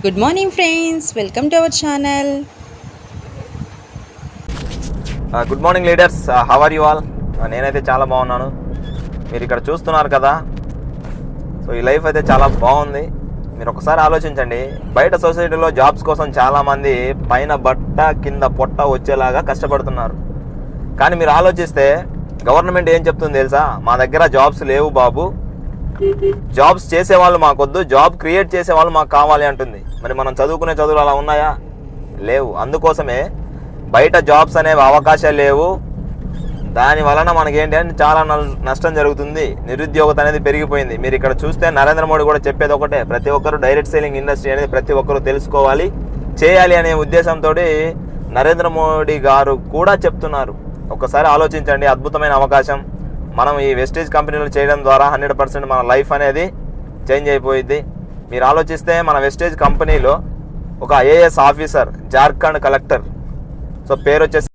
Good morning friends, welcome to our channel. Good morning leaders, how are you all? నేనైతే చాలా బాగున్నాను. మీరు ఇక్కడ చూస్తున్నారు కదా, సో ఈ లైఫ్ అయితే చాలా బాగుంది. మీరు ఒకసారి ఆలోచించండి, బయట సొసైటీలో జాబ్స్ కోసం చాలామంది పైన బట్ట కింద పొట్ట వచ్చేలాగా కష్టపడుతున్నారు. కానీ మీరు ఆలోచిస్తే గవర్నమెంట్ ఏం చెప్తుంది తెలుసా? మా దగ్గర జాబ్స్ లేవు బాబు, జాబ్స్ చేసేవాళ్ళు మాకొద్దు, జాబ్ క్రియేట్ చేసేవాళ్ళు మాకు కావాలి అంటుంది. మరి మనం చదువుకునే చదువులు అలా ఉన్నాయా? లేవు. అందుకోసమే బయట జాబ్స్ అనేవి అవకాశాలు లేవు. దాని వలన మనకేంటి అంటే చాలా నష్టం జరుగుతుంది. నిరుద్యోగత అనేది పెరిగిపోయింది. మీరు ఇక్కడ చూస్తే నరేంద్ర మోడీ కూడా చెప్పేది ఒకటే, ప్రతి ఒక్కరు డైరెక్ట్ సెల్లింగ్ ఇండస్ట్రీ అనేది ప్రతి ఒక్కరు తెలుసుకోవాలి, చేయాలి అనే ఉద్దేశంతో నరేంద్ర మోడీ గారు కూడా చెప్తున్నారు. ఒకసారి ఆలోచించండి, అద్భుతమైన అవకాశం. మనం ఈ వెస్టేజ్ కంపెనీలు చేయడం ద్వారా 100% మన లైఫ్ అనేది చేంజ్ అయిపోయింది. మీరు ఆలోచిస్తే మన వెస్టేజ్ కంపెనీలో ఒక IAS officer, Jharkhand collector, so పేరు వచ్చేసి